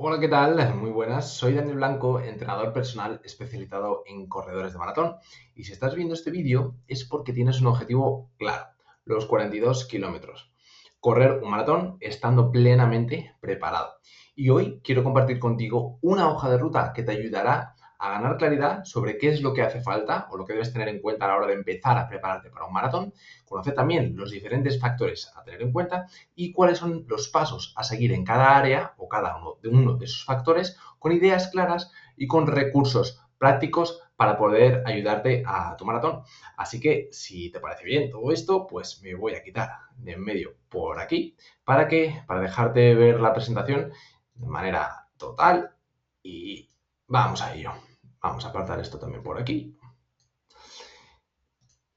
Hola, ¿qué tal? Muy buenas. Soy Daniel Blanco, entrenador personal especializado en corredores de maratón. Y si estás viendo este vídeo es porque tienes un objetivo claro, los 42 kilómetros. Correr un maratón estando plenamente preparado. Y hoy quiero compartir contigo una hoja de ruta que te ayudará a ganar claridad sobre qué es lo que hace falta o lo que debes tener en cuenta a la hora de empezar a prepararte para un maratón, conocer también los diferentes factores a tener en cuenta y cuáles son los pasos a seguir en cada área o cada uno de esos factores con ideas claras y con recursos prácticos para poder ayudarte a tu maratón. Así que si te parece bien todo esto, pues me voy a quitar de en medio por aquí para dejarte ver la presentación de manera total y vamos a ello. Vamos a apartar esto también por aquí.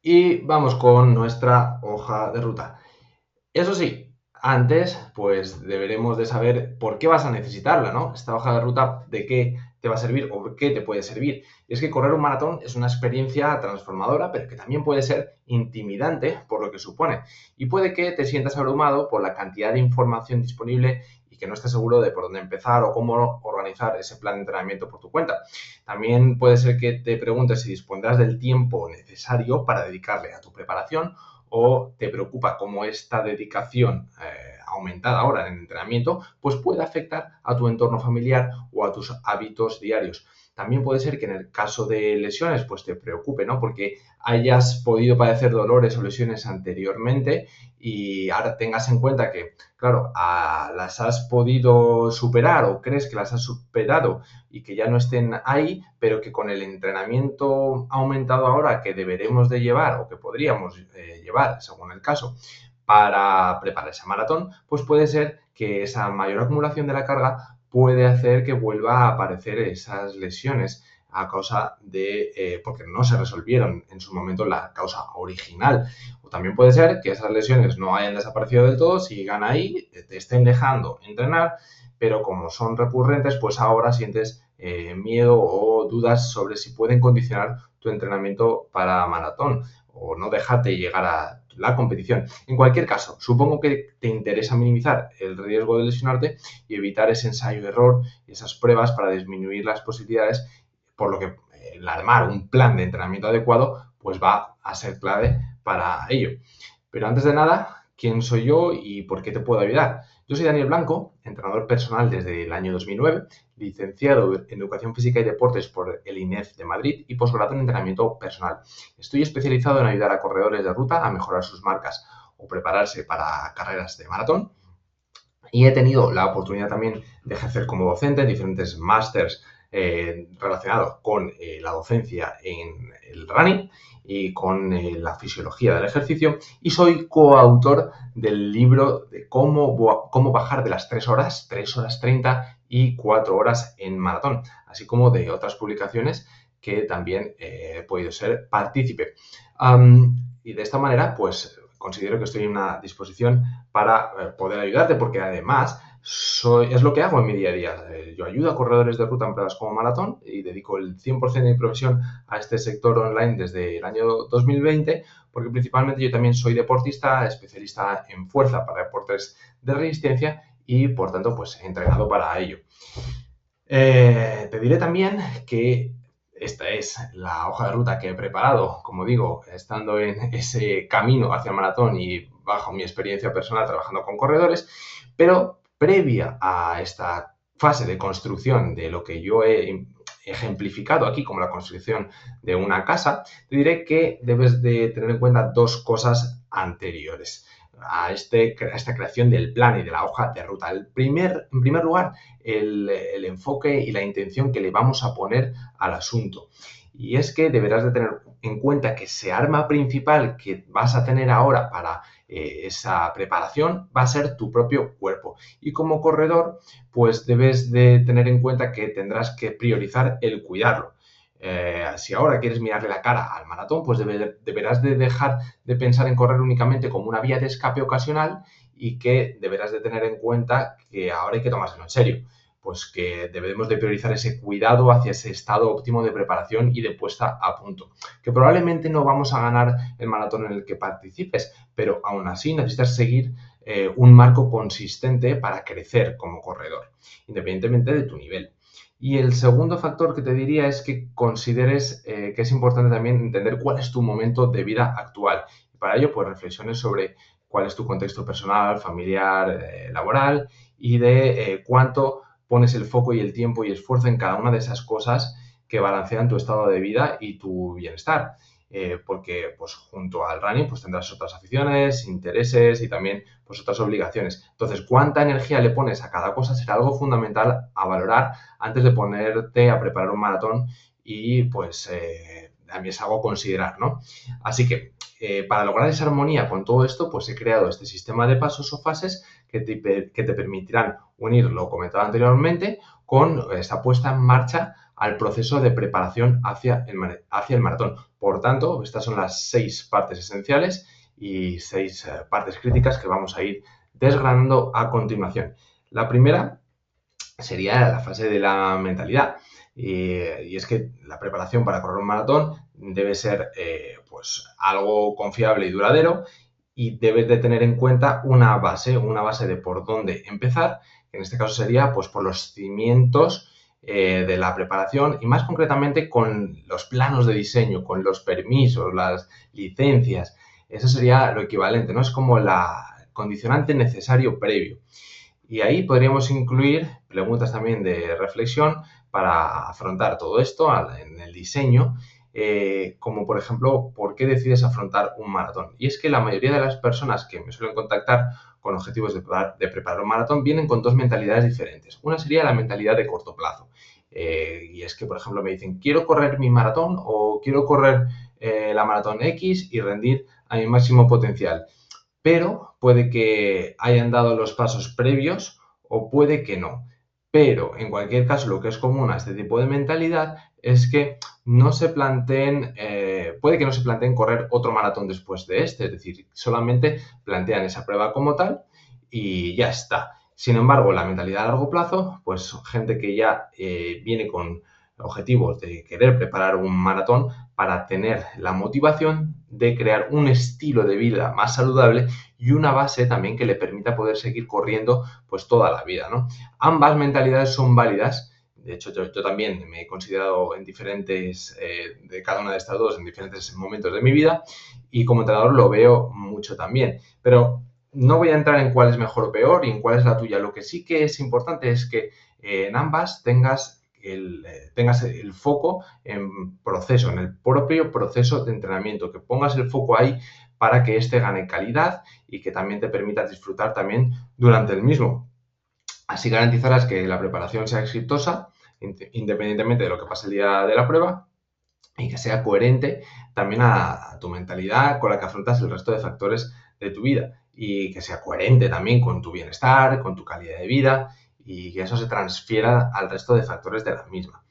Y vamos con nuestra hoja de ruta. Eso sí, antes, pues deberemos de saber por qué vas a necesitarla, ¿no? Esta hoja de ruta, de qué te va a servir o por qué te puede servir. Y es que correr un maratón es una experiencia transformadora, pero que también puede ser intimidante por lo que supone. Y puede que te sientas abrumado por la cantidad de información disponible y que no estés seguro de por dónde empezar o cómo organizar ese plan de entrenamiento por tu cuenta. También puede ser que te preguntes si dispondrás del tiempo necesario para dedicarle a tu preparación o te preocupa cómo esta dedicación aumentada ahora en el entrenamiento, pues puede afectar a tu entorno familiar o a tus hábitos diarios. También puede ser que en el caso de lesiones, pues te preocupe, ¿no? Porque hayas podido padecer dolores o lesiones anteriormente y ahora tengas en cuenta que, claro, las has podido superar o crees que las has superado y que ya no estén ahí, pero que con el entrenamiento aumentado ahora que deberemos de llevar o que podríamos llevar, según el caso, para preparar ese maratón, pues puede ser que esa mayor acumulación de la carga puede hacer que vuelva a aparecer esas lesiones a causa de, porque no se resolvieron en su momento la causa original. O también puede ser que esas lesiones no hayan desaparecido del todo, sigan ahí, te estén dejando entrenar, pero como son recurrentes, pues ahora sientes miedo o dudas sobre si pueden condicionar tu entrenamiento para maratón o no dejarte llegar a la competición. En cualquier caso, supongo que te interesa minimizar el riesgo de lesionarte y evitar ese ensayo-error y esas pruebas para disminuir las posibilidades, por lo que el armar un plan de entrenamiento adecuado pues va a ser clave para ello. Pero antes de nada, ¿quién soy yo y por qué te puedo ayudar? Yo soy Daniel Blanco, entrenador personal desde el año 2009, licenciado en Educación Física y Deportes por el INEF de Madrid y posgrado en entrenamiento personal. Estoy especializado en ayudar a corredores de ruta a mejorar sus marcas o prepararse para carreras de maratón. Y he tenido la oportunidad también de ejercer como docente en diferentes másters relacionados con la docencia en el running y con la fisiología del ejercicio y soy coautor del libro de cómo bajar de las 3 horas 30 y 4 horas en maratón, así como de otras publicaciones que también he podido ser partícipe. Y de esta manera, pues considero que estoy en una disposición para poder ayudarte, porque además es lo que hago en mi día a día. Yo ayudo a corredores de ruta en pruebas como maratón y dedico el 100% de mi profesión a este sector online desde el año 2020, porque principalmente yo también soy deportista, especialista en fuerza para deportes de resistencia y por tanto pues he entrenado para ello. Te diré también que esta es la hoja de ruta que he preparado, como digo, estando en ese camino hacia el maratón y bajo mi experiencia personal trabajando con corredores, pero previa a esta fase de construcción de lo que yo he ejemplificado aquí como la construcción de una casa, te diré que debes de tener en cuenta dos cosas anteriores a esta creación del plan y de la hoja de ruta. En primer lugar, el enfoque y la intención que le vamos a poner al asunto. Y es que deberás de tener en cuenta que ese arma principal que vas a tener ahora para esa preparación va a ser tu propio cuerpo. Y como corredor, pues debes de tener en cuenta que tendrás que priorizar el cuidarlo. Si ahora quieres mirarle la cara al maratón, pues deberás de dejar de pensar en correr únicamente como una vía de escape ocasional y que deberás de tener en cuenta que ahora hay que tomárselo en serio, pues que debemos de priorizar ese cuidado hacia ese estado óptimo de preparación y de puesta a punto, que probablemente no vamos a ganar el maratón en el que participes, pero aún así necesitas seguir un marco consistente para crecer como corredor, independientemente de tu nivel. Y el segundo factor que te diría es que consideres que es importante también entender cuál es tu momento de vida actual. Y para ello, pues reflexiones sobre cuál es tu contexto personal, familiar, laboral y de cuánto pones el foco y el tiempo y esfuerzo en cada una de esas cosas que balancean tu estado de vida y tu bienestar. Porque pues junto al running pues tendrás otras aficiones, intereses y también pues otras obligaciones. Entonces, cuánta energía le pones a cada cosa será algo fundamental a valorar antes de ponerte a preparar un maratón y pues también es algo a considerar, ¿no? Así que para lograr esa armonía con todo esto, pues he creado este sistema de pasos o fases que te permitirán unir lo comentado anteriormente con esta puesta en marcha al proceso de preparación hacia el maratón. Por tanto, estas son las 6 partes esenciales y 6 partes críticas que vamos a ir desgranando a continuación. La primera sería la fase de la mentalidad. Y es que la preparación para correr un maratón debe ser pues algo confiable y duradero y debes de tener en cuenta una base de por dónde empezar, que en este caso sería pues por los cimientos de la preparación y más concretamente con los planos de diseño, con los permisos, las licencias. Eso sería lo equivalente, ¿no? Es como la condicionante necesario previo. Y ahí podríamos incluir preguntas también de reflexión para afrontar todo esto en el diseño, como por ejemplo, ¿por qué decides afrontar un maratón? Y es que la mayoría de las personas que me suelen contactar con objetivos de preparar un maratón vienen con dos mentalidades diferentes. Una sería la mentalidad de corto plazo. Y es que, por ejemplo, me dicen, quiero correr mi maratón o quiero correr la maratón X y rendir a mi máximo potencial, pero puede que hayan dado los pasos previos o puede que no. Pero en cualquier caso, lo que es común a este tipo de mentalidad es que no se planteen, puede que no se planteen correr otro maratón después de este, es decir, solamente plantean esa prueba como tal y ya está. Sin embargo, la mentalidad a largo plazo, pues gente que ya viene con objetivos de querer preparar un maratón para tener la motivación de crear un estilo de vida más saludable y una base también que le permita poder seguir corriendo pues toda la vida, ¿no? Ambas mentalidades son válidas. De hecho, yo también me he considerado en diferentes, de cada una de estas dos, en diferentes momentos de mi vida y como entrenador lo veo mucho también. Pero no voy a entrar en cuál es mejor o peor y en cuál es la tuya. Lo que sí que es importante es que en ambas tengas el foco en proceso, en el propio proceso de entrenamiento, que pongas el foco ahí para que éste gane calidad y que también te permita disfrutar también durante el mismo. Así garantizarás que la preparación sea exitosa, independientemente de lo que pase el día de la prueba, y que sea coherente también a tu mentalidad con la que afrontas el resto de factores de tu vida y que sea coherente también con tu bienestar, con tu calidad de vida y que eso se transfiera al resto de factores de la misma.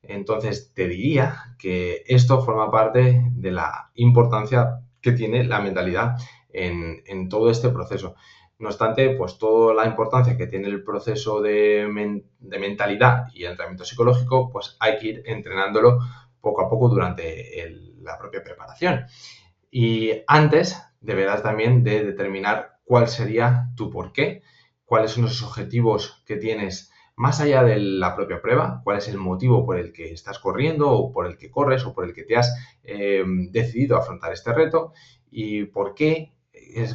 Entonces, te diría que esto forma parte de la importancia que tiene la mentalidad en todo este proceso. No obstante, pues toda la importancia que tiene el proceso de mentalidad y entrenamiento psicológico, pues hay que ir entrenándolo poco a poco durante la propia preparación. Y antes deberás también de determinar cuál sería tu porqué, cuáles son los objetivos que tienes más allá de la propia prueba, cuál es el motivo por el que estás corriendo o por el que corres o por el que te has decidido afrontar este reto y por qué,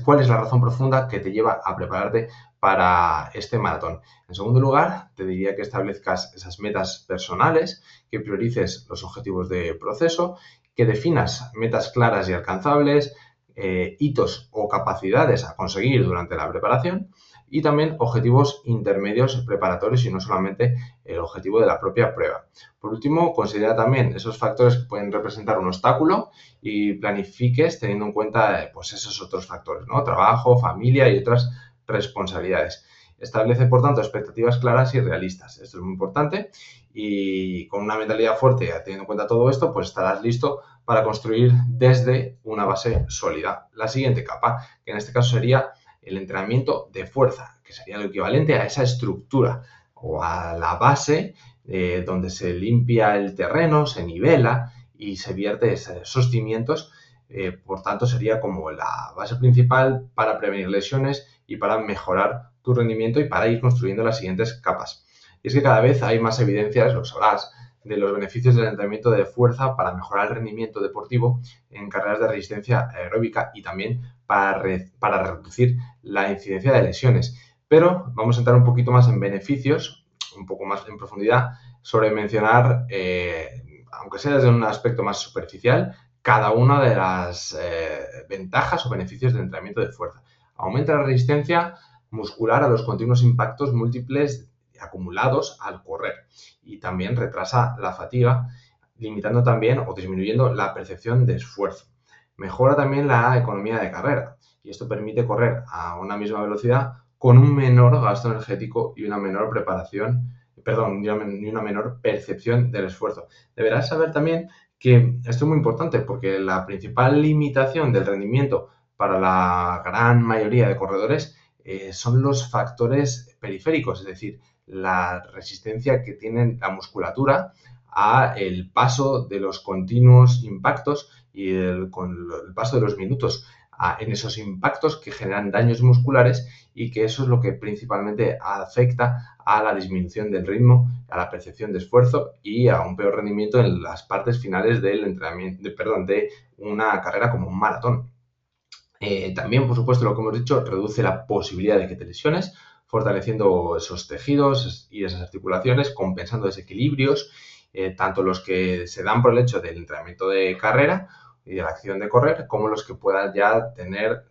cuál es la razón profunda que te lleva a prepararte para este maratón. En segundo lugar, te diría que establezcas esas metas personales, que priorices los objetivos de proceso, que definas metas claras y alcanzables, hitos o capacidades a conseguir durante la preparación y también objetivos intermedios preparatorios y no solamente el objetivo de la propia prueba. Por último, considera también esos factores que pueden representar un obstáculo y planifiques teniendo en cuenta pues esos otros factores, ¿no? Trabajo, familia y otras responsabilidades. Establece, por tanto, expectativas claras y realistas. Esto es muy importante y con una mentalidad fuerte, teniendo en cuenta todo esto, pues estarás listo para construir desde una base sólida. La siguiente capa, que en este caso sería el entrenamiento de fuerza, que sería lo equivalente a esa estructura o a la base donde se limpia el terreno, se nivela y se vierte esos cimientos. Por tanto, sería como la base principal para prevenir lesiones y para mejorar tu rendimiento y para ir construyendo las siguientes capas. Y es que cada vez hay más evidencias, lo sabrás, de los beneficios del entrenamiento de fuerza para mejorar el rendimiento deportivo en carreras de resistencia aeróbica y también para reducir la incidencia de lesiones. Pero vamos a entrar un poquito más en beneficios, un poco más en profundidad, sobre mencionar, aunque sea desde un aspecto más superficial, cada una de las ventajas o beneficios del entrenamiento de fuerza. Aumenta la resistencia muscular a los continuos impactos múltiples acumulados al correr y también retrasa la fatiga, limitando también o disminuyendo la percepción de esfuerzo. Mejora también la economía de carrera y esto permite correr a una misma velocidad con un menor gasto energético y una menor y una menor percepción del esfuerzo. Deberás saber también que esto es muy importante porque la principal limitación del rendimiento para la gran mayoría de corredores son los factores periféricos, es decir, la resistencia que tiene la musculatura a el paso de los continuos impactos y con el paso de los minutos en esos impactos que generan daños musculares y que eso es lo que principalmente afecta a la disminución del ritmo, a la percepción de esfuerzo y a un peor rendimiento en las partes finales del entrenamiento, de una carrera como un maratón. También, por supuesto, lo que hemos dicho, reduce la posibilidad de que te lesiones, fortaleciendo esos tejidos y esas articulaciones, compensando desequilibrios, tanto los que se dan por el hecho del entrenamiento de carrera y de la acción de correr, como los que puedas ya tener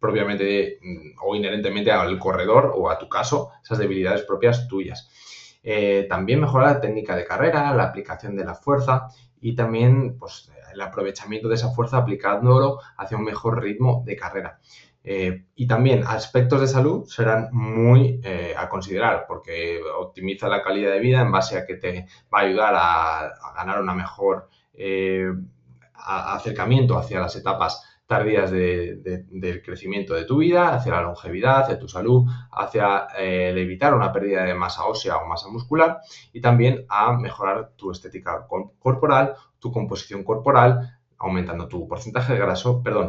propiamente o inherentemente al corredor o a tu caso, esas debilidades propias tuyas. También mejora la técnica de carrera, la aplicación de la fuerza y también pues, el aprovechamiento de esa fuerza aplicándolo hacia un mejor ritmo de carrera. Y también aspectos de salud serán muy a considerar porque optimiza la calidad de vida en base a que te va a ayudar a ganar una mejor acercamiento hacia las etapas tardías del crecimiento de tu vida, hacia la longevidad, hacia tu salud, hacia el evitar una pérdida de masa ósea o masa muscular y también a mejorar tu estética corporal, tu composición corporal, aumentando tu porcentaje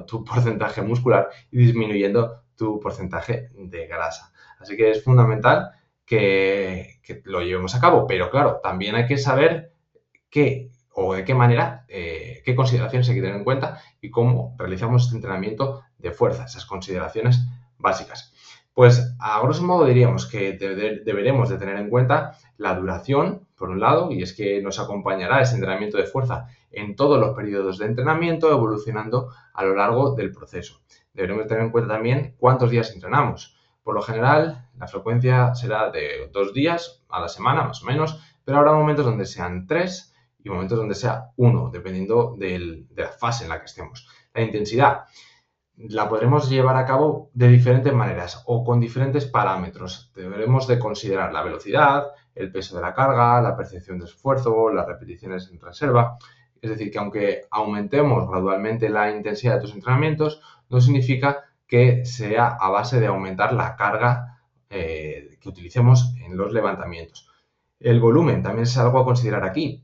tu porcentaje muscular y disminuyendo tu porcentaje de grasa. Así que es fundamental que lo llevemos a cabo, pero claro, también hay que saber de qué manera, qué consideraciones hay que tener en cuenta y cómo realizamos este entrenamiento de fuerza, esas consideraciones básicas. Pues a grosso modo diríamos que deberemos de tener en cuenta la duración, por un lado, y es que nos acompañará ese entrenamiento de fuerza en todos los periodos de entrenamiento, evolucionando a lo largo del proceso. Deberemos tener en cuenta también cuántos días entrenamos. Por lo general, la frecuencia será de 2 días a la semana, más o menos, pero habrá momentos donde sean 3 y momentos donde sea 1, dependiendo de la fase en la que estemos. La intensidad la podremos llevar a cabo de diferentes maneras o con diferentes parámetros. Deberemos de considerar la velocidad, el peso de la carga, la percepción de esfuerzo, las repeticiones en reserva. Es decir, que aunque aumentemos gradualmente la intensidad de tus entrenamientos, no significa que sea a base de aumentar la carga que utilicemos en los levantamientos. El volumen también es algo a considerar aquí.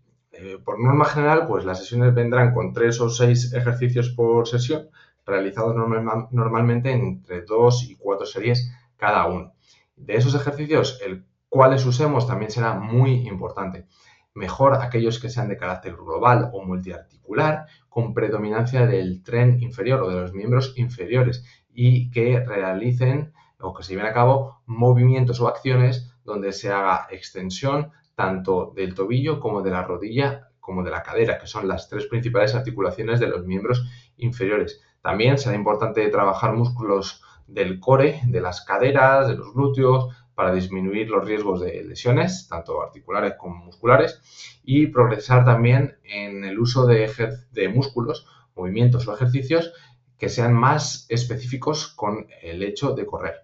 Por norma general, pues las sesiones vendrán con 3 o 6 ejercicios por sesión, realizados normalmente entre 2 y 4 series cada uno. De esos ejercicios, el cuáles usemos también será muy importante. Mejor aquellos que sean de carácter global o multiarticular, con predominancia del tren inferior o de los miembros inferiores y que realicen o que se lleven a cabo movimientos o acciones donde se haga extensión tanto del tobillo como de la rodilla como de la cadera, que son las 3 principales articulaciones de los miembros inferiores. También será importante trabajar músculos del core, de las caderas, de los glúteos, para disminuir los riesgos de lesiones, tanto articulares como musculares, y progresar también en el uso de músculos, movimientos o ejercicios que sean más específicos con el hecho de correr.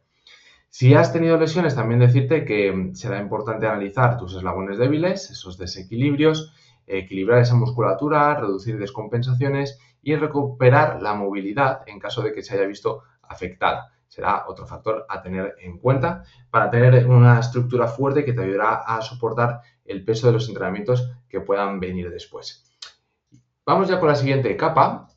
Si has tenido lesiones, también decirte que será importante analizar tus eslabones débiles, esos desequilibrios, equilibrar esa musculatura, reducir descompensaciones y recuperar la movilidad en caso de que se haya visto afectada. Será otro factor a tener en cuenta para tener una estructura fuerte que te ayudará a soportar el peso de los entrenamientos que puedan venir después. Vamos ya con la siguiente capa,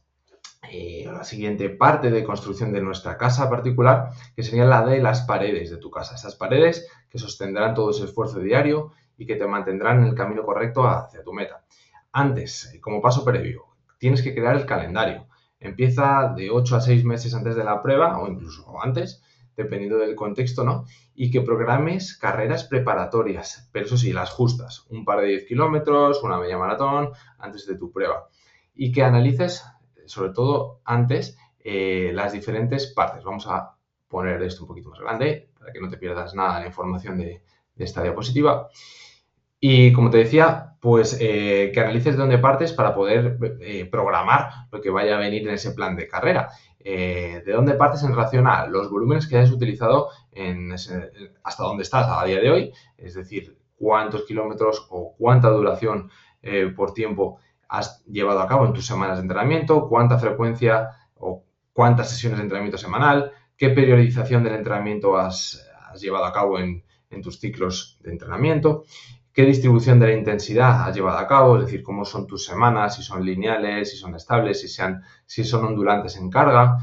la siguiente parte de construcción de nuestra casa particular, que sería la de las paredes de tu casa. Esas paredes que sostendrán todo ese esfuerzo diario y que te mantendrán en el camino correcto hacia tu meta. Antes, como paso previo, tienes que crear el calendario. Empieza de 8 a 6 meses antes de la prueba o incluso antes, dependiendo del contexto, ¿no? Y que programes carreras preparatorias, pero eso sí, las justas. Un par de 10 kilómetros, una media maratón antes de tu prueba. Y que analices, sobre todo antes, las diferentes partes. Vamos a poner esto un poquito más grande para que no te pierdas nada de la información de esta diapositiva. Y como te decía, pues que analices de dónde partes para poder programar lo que vaya a venir en ese plan de carrera. De dónde partes en relación a los volúmenes que hayas utilizado hasta dónde estás a día de hoy, es decir, cuántos kilómetros o cuánta duración por tiempo has llevado a cabo en tus semanas de entrenamiento, cuánta frecuencia o cuántas sesiones de entrenamiento semanal, qué periodización del entrenamiento has llevado a cabo en tus ciclos de entrenamiento, qué distribución de la intensidad has llevado a cabo, es decir, cómo son tus semanas, si son lineales, si son estables, si son ondulantes en carga,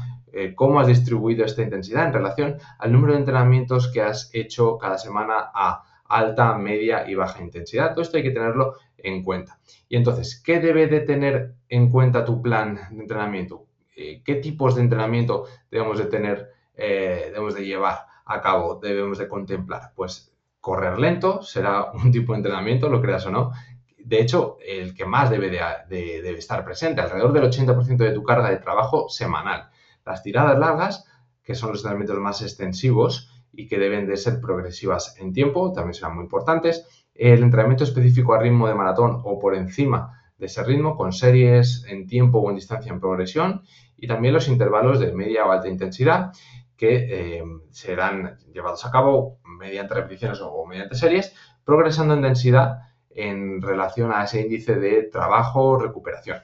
cómo has distribuido esta intensidad en relación al número de entrenamientos que has hecho cada semana a alta, media y baja intensidad. Todo esto hay que tenerlo en cuenta. Y entonces, ¿qué debe de tener en cuenta tu plan de entrenamiento? ¿Qué tipos de entrenamiento debemos de tener, debemos de llevar a cabo, debemos de contemplar? Pues correr lento será un tipo de entrenamiento, lo creas o no. De hecho, el que más debe estar presente, alrededor del 80% de tu carga de trabajo semanal. Las tiradas largas, que son los entrenamientos más extensivos y que deben de ser progresivas en tiempo, también serán muy importantes. El entrenamiento específico a ritmo de maratón o por encima de ese ritmo, con series en tiempo o en distancia en progresión, y también los intervalos de media o alta intensidad, que serán llevados a cabo mediante repeticiones o mediante series, progresando en densidad en relación a ese índice de trabajo-recuperación.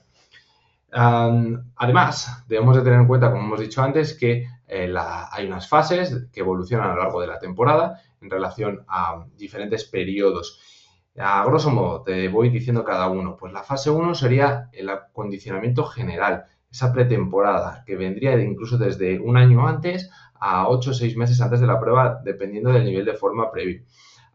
Además, debemos de tener en cuenta, como hemos dicho antes, que hay unas fases que evolucionan a lo largo de la temporada en relación a diferentes periodos. A grosso modo, te voy diciendo cada uno. Pues la fase 1 sería el acondicionamiento general, esa pretemporada, que vendría incluso desde un año antes a 8 o 6 meses antes de la prueba, dependiendo del nivel de forma previo.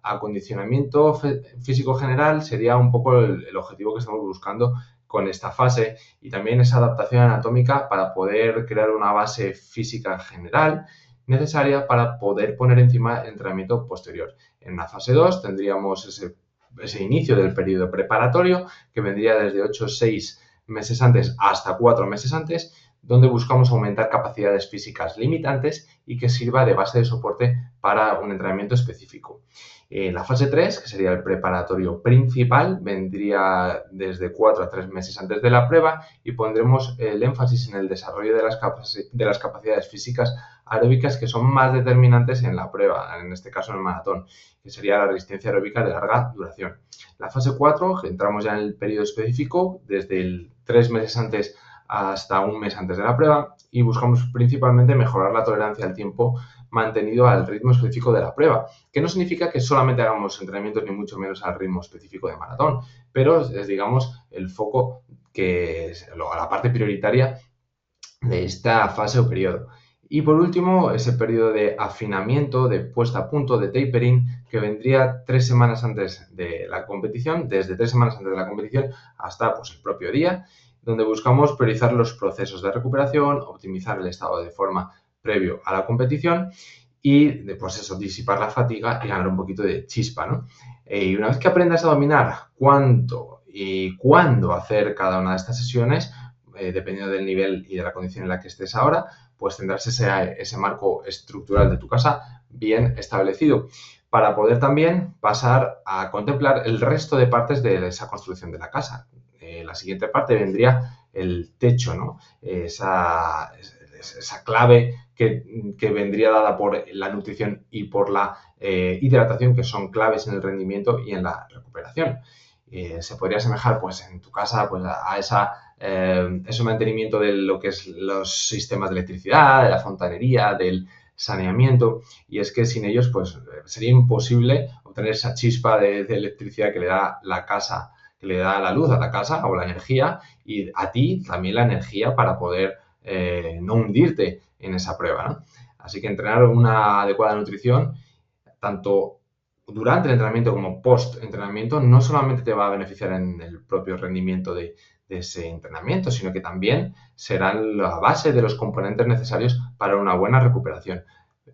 Acondicionamiento físico general sería un poco el objetivo que estamos buscando con esta fase, y también esa adaptación anatómica para poder crear una base física general necesaria para poder poner encima el entrenamiento posterior. En la fase 2 tendríamos ese inicio del periodo preparatorio, que vendría desde 8 o 6 meses antes hasta 4 meses antes, donde buscamos aumentar capacidades físicas limitantes y que sirva de base de soporte para un entrenamiento específico. La fase 3, que sería el preparatorio principal, vendría desde 4 a 3 meses antes de la prueba y pondremos el énfasis en el desarrollo de las capacidades físicas aeróbicas que son más determinantes en la prueba, en este caso en el maratón, que sería la resistencia aeróbica de larga duración. La fase 4, que entramos ya en el periodo específico, desde el 3 meses antes hasta un mes antes de la prueba, y buscamos principalmente mejorar la tolerancia al tiempo mantenido al ritmo específico de la prueba, que no significa que solamente hagamos entrenamientos ni mucho menos al ritmo específico de maratón, pero es, digamos, el foco que es la parte prioritaria de esta fase o periodo. Y por último, ese periodo de afinamiento, de puesta a punto, de tapering, que vendría 3 semanas antes de la competición, desde 3 semanas antes de la competición hasta pues, el propio día, donde buscamos priorizar los procesos de recuperación, optimizar el estado de forma previo a la competición y, pues eso, disipar la fatiga y ganar un poquito de chispa, ¿no? Y una vez que aprendas a dominar cuánto y cuándo hacer cada una de estas sesiones, dependiendo del nivel y de la condición en la que estés ahora, pues tendrás ese marco estructural de tu casa bien establecido para poder también pasar a contemplar el resto de partes de esa construcción de la casa. La siguiente parte vendría el techo, ¿no? Esa clave que vendría dada por la nutrición y por la hidratación, que son claves en el rendimiento y en la recuperación. Se podría asemejar pues, en tu casa pues, a ese mantenimiento de lo que es los sistemas de electricidad, de la fontanería, del saneamiento, y es que sin ellos pues, sería imposible obtener esa chispa de electricidad que le da la casa, que le da la luz a la casa o la energía, y a ti también la energía para poder no hundirte en esa prueba, ¿no? Así que entrenar una adecuada nutrición, tanto durante el entrenamiento como post-entrenamiento, no solamente te va a beneficiar en el propio rendimiento de ese entrenamiento, sino que también serán la base de los componentes necesarios para una buena recuperación.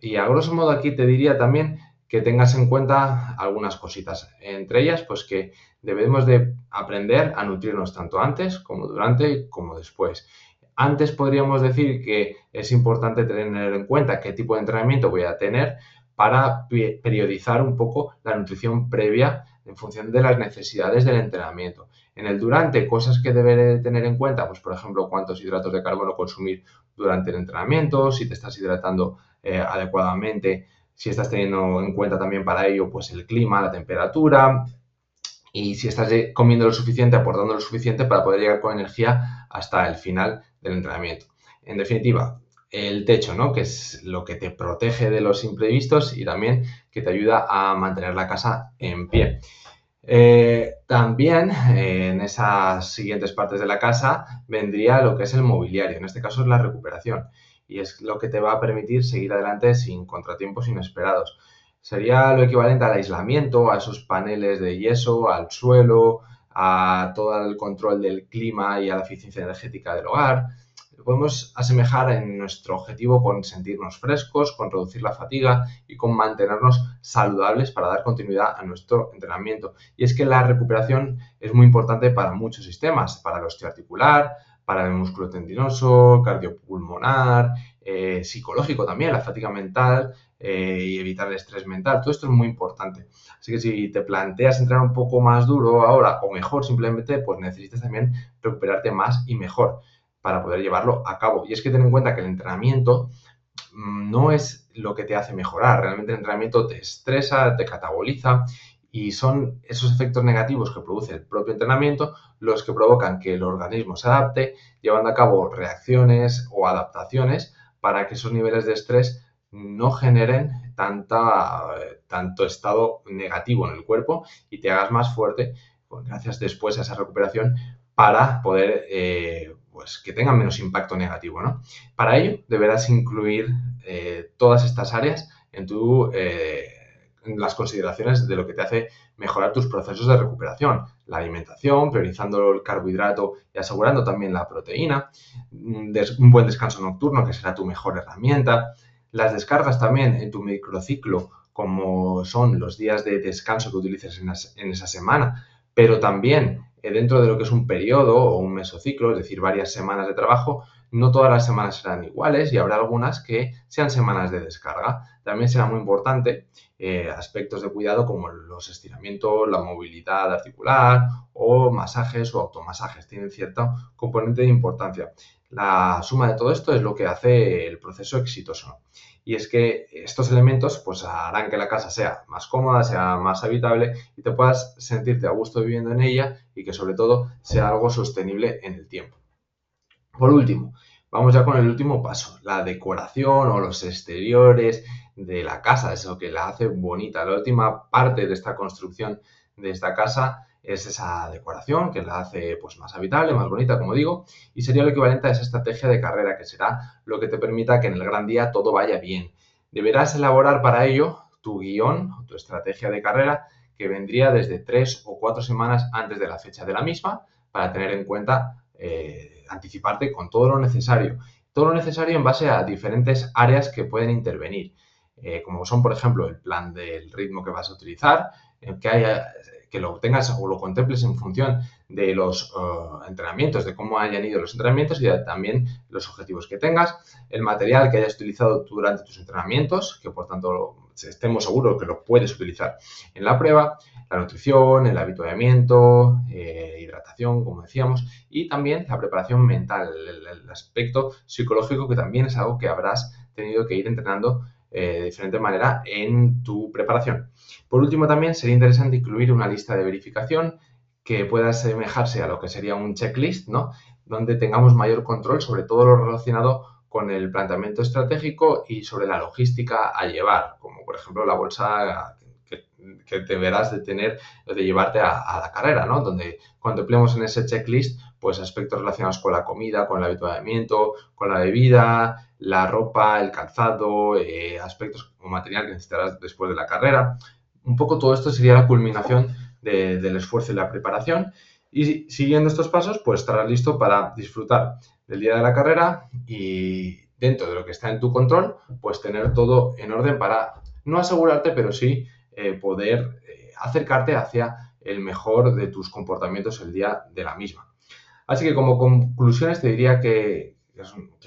Y a grosso modo aquí te diría también que tengas en cuenta algunas cositas. Entre ellas, pues que debemos de aprender a nutrirnos tanto antes como durante como después. Antes podríamos decir que es importante tener en cuenta qué tipo de entrenamiento voy a tener para periodizar un poco la nutrición previa en función de las necesidades del entrenamiento. En el durante, cosas que deberé tener en cuenta, pues por ejemplo, cuántos hidratos de carbono consumir durante el entrenamiento, si te estás hidratando adecuadamente, si estás teniendo en cuenta también para ello pues el clima, la temperatura y si estás comiendo lo suficiente, aportando lo suficiente para poder llegar con energía hasta el final del entrenamiento. En definitiva, el techo, ¿no? Que es lo que te protege de los imprevistos y también que te ayuda a mantener la casa en pie. También en esas siguientes partes de la casa vendría lo que es el mobiliario, en este caso es la recuperación, y es lo que te va a permitir seguir adelante sin contratiempos inesperados. Sería lo equivalente al aislamiento, a esos paneles de yeso, al suelo, a todo el control del clima y a la eficiencia energética del hogar. Lo podemos asemejar en nuestro objetivo con sentirnos frescos, con reducir la fatiga y con mantenernos saludables para dar continuidad a nuestro entrenamiento. Y es que la recuperación es muy importante para muchos sistemas, para el osteoarticular, para el músculo tendinoso, cardiopulmonar, psicológico también, la fatiga mental y evitar el estrés mental. Todo esto es muy importante. Así que si te planteas entrenar un poco más duro ahora o mejor simplemente, pues necesitas también recuperarte más y mejor para poder llevarlo a cabo. Y es que ten en cuenta que el entrenamiento no es lo que te hace mejorar. Realmente el entrenamiento te estresa, te cataboliza y son esos efectos negativos que produce el propio entrenamiento los que provocan que el organismo se adapte, llevando a cabo reacciones o adaptaciones para que esos niveles de estrés no generen tanto estado negativo en el cuerpo y te hagas más fuerte, pues, gracias después a esa recuperación para poder pues que tengan menos impacto negativo, ¿no? Para ello deberás incluir todas estas áreas en las consideraciones de lo que te hace mejorar tus procesos de recuperación. La alimentación, priorizando el carbohidrato y asegurando también la proteína, un buen descanso nocturno, que será tu mejor herramienta, las descargas también en tu microciclo, como son los días de descanso que utilices en esa semana, pero también dentro de lo que es un periodo o un mesociclo, es decir, varias semanas de trabajo, no todas las semanas serán iguales y habrá algunas que sean semanas de descarga. También será muy importante aspectos de cuidado como los estiramientos, la movilidad articular o masajes o automasajes. Tienen cierto componente de importancia. La suma de todo esto es lo que hace el proceso exitoso. Y es que estos elementos pues harán que la casa sea más cómoda, sea más habitable y te puedas sentirte a gusto viviendo en ella y que sobre todo sea algo sostenible en el tiempo. Por último, vamos ya con el último paso, la decoración o los exteriores de la casa, eso que la hace bonita. La última parte de esta construcción de esta casa es esa decoración que la hace pues más habitable, más bonita, como digo, y sería lo equivalente a esa estrategia de carrera que será lo que te permita que en el gran día todo vaya bien. Deberás elaborar para ello tu guión, tu estrategia de carrera, que vendría desde 3 o 4 semanas antes de la fecha de la misma, para tener en cuenta anticiparte con todo lo necesario en base a diferentes áreas que pueden intervenir, como son, por ejemplo, el plan del ritmo que vas a utilizar, que lo tengas o lo contemples en función de los entrenamientos, de cómo hayan ido los entrenamientos y también los objetivos que tengas, el material que hayas utilizado durante tus entrenamientos, que por tanto estemos seguros que lo puedes utilizar en la prueba, la nutrición, el habituamiento, hidratación, como decíamos, y también la preparación mental, el aspecto psicológico, que también es algo que habrás tenido que ir entrenando de diferente manera en tu preparación. Por último, también sería interesante incluir una lista de verificación que pueda asemejarse a lo que sería un checklist, ¿no? Donde tengamos mayor control sobre todo lo relacionado con el planteamiento estratégico y sobre la logística a llevar, como por ejemplo la bolsa que deberás de tener, de llevarte a la carrera, ¿no? Donde contemplemos en ese checklist, pues aspectos relacionados con la comida, con el habituamiento, con la bebida, la ropa, el calzado, aspectos como material que necesitarás después de la carrera. Un poco todo esto sería la culminación del esfuerzo y la preparación. Y siguiendo estos pasos, pues estarás listo para disfrutar del día de la carrera y dentro de lo que está en tu control, pues tener todo en orden para no asegurarte, pero sí poder acercarte hacia el mejor de tus comportamientos el día de la misma. Así que como conclusiones te diría que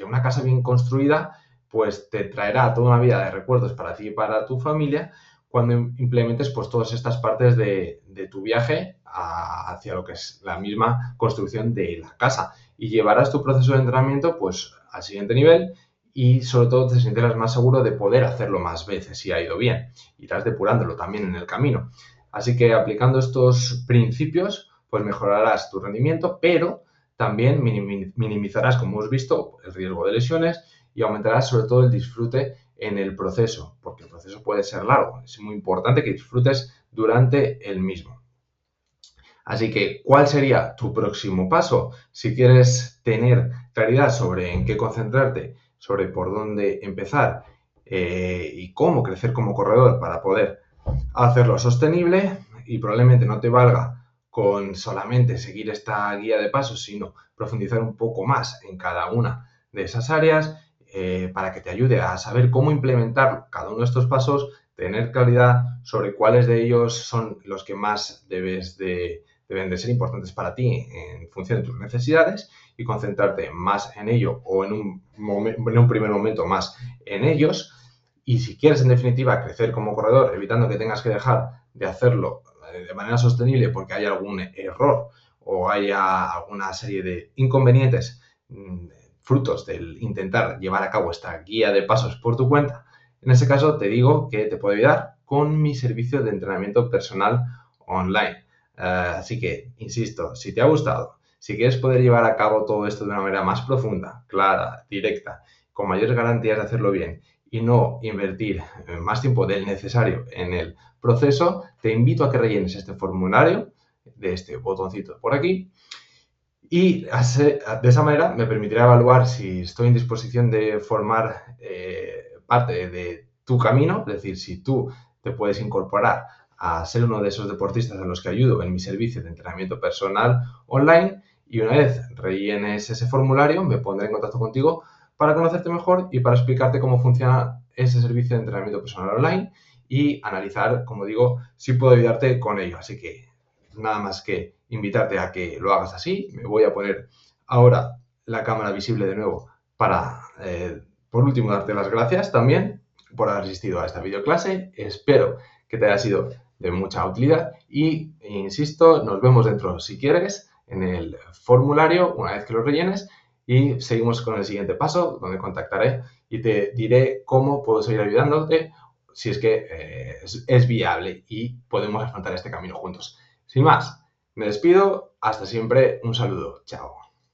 una casa bien construida pues te traerá toda una vida de recuerdos para ti y para tu familia cuando implementes pues todas estas partes de tu viaje hacia lo que es la misma construcción de la casa y llevarás tu proceso de entrenamiento pues al siguiente nivel y sobre todo te sentirás más seguro de poder hacerlo más veces si ha ido bien. Irás depurándolo también en el camino. Así que aplicando estos principios pues mejorarás tu rendimiento, pero también minimizarás, como hemos visto, el riesgo de lesiones y aumentarás sobre todo el disfrute en el proceso, porque el proceso puede ser largo. Es muy importante que disfrutes durante el mismo. Así que, ¿cuál sería tu próximo paso? Si quieres tener claridad sobre en qué concentrarte, sobre por dónde empezar y cómo crecer como corredor para poder hacerlo sostenible y probablemente no te valga con solamente seguir esta guía de pasos, sino profundizar un poco más en cada una de esas áreas para que te ayude a saber cómo implementar cada uno de estos pasos, tener claridad sobre cuáles de ellos son los que más deben de ser importantes para ti en función de tus necesidades y concentrarte más en ello o en un primer momento más en ellos. Y si quieres, en definitiva, crecer como corredor, evitando que tengas que dejar de hacerlo de manera sostenible porque haya algún error o haya alguna serie de inconvenientes frutos del intentar llevar a cabo esta guía de pasos por tu cuenta, en ese caso te digo que te puedo ayudar con mi servicio de entrenamiento personal online. Así que, insisto, si te ha gustado, si quieres poder llevar a cabo todo esto de una manera más profunda, clara, directa, con mayores garantías de hacerlo bien y no invertir más tiempo del necesario en el proceso, te invito a que rellenes este formulario de este botoncito por aquí y de esa manera me permitirá evaluar si estoy en disposición de formar parte de tu camino, es decir, si tú te puedes incorporar a ser uno de esos deportistas a los que ayudo en mi servicio de entrenamiento personal online y una vez rellenes ese formulario me pondré en contacto contigo para conocerte mejor y para explicarte cómo funciona ese servicio de entrenamiento personal online y analizar, como digo, si puedo ayudarte con ello. Así que nada más que invitarte a que lo hagas así. Me voy a poner ahora la cámara visible de nuevo para, por último, darte las gracias también por haber asistido a esta videoclase. Espero que te haya sido de mucha utilidad y, insisto, nos vemos dentro, si quieres, en el formulario una vez que lo rellenes y seguimos con el siguiente paso donde contactaré y te diré cómo puedo seguir ayudándote si es que es viable y podemos afrontar este camino juntos. Sin más, me despido, hasta siempre, un saludo, chao.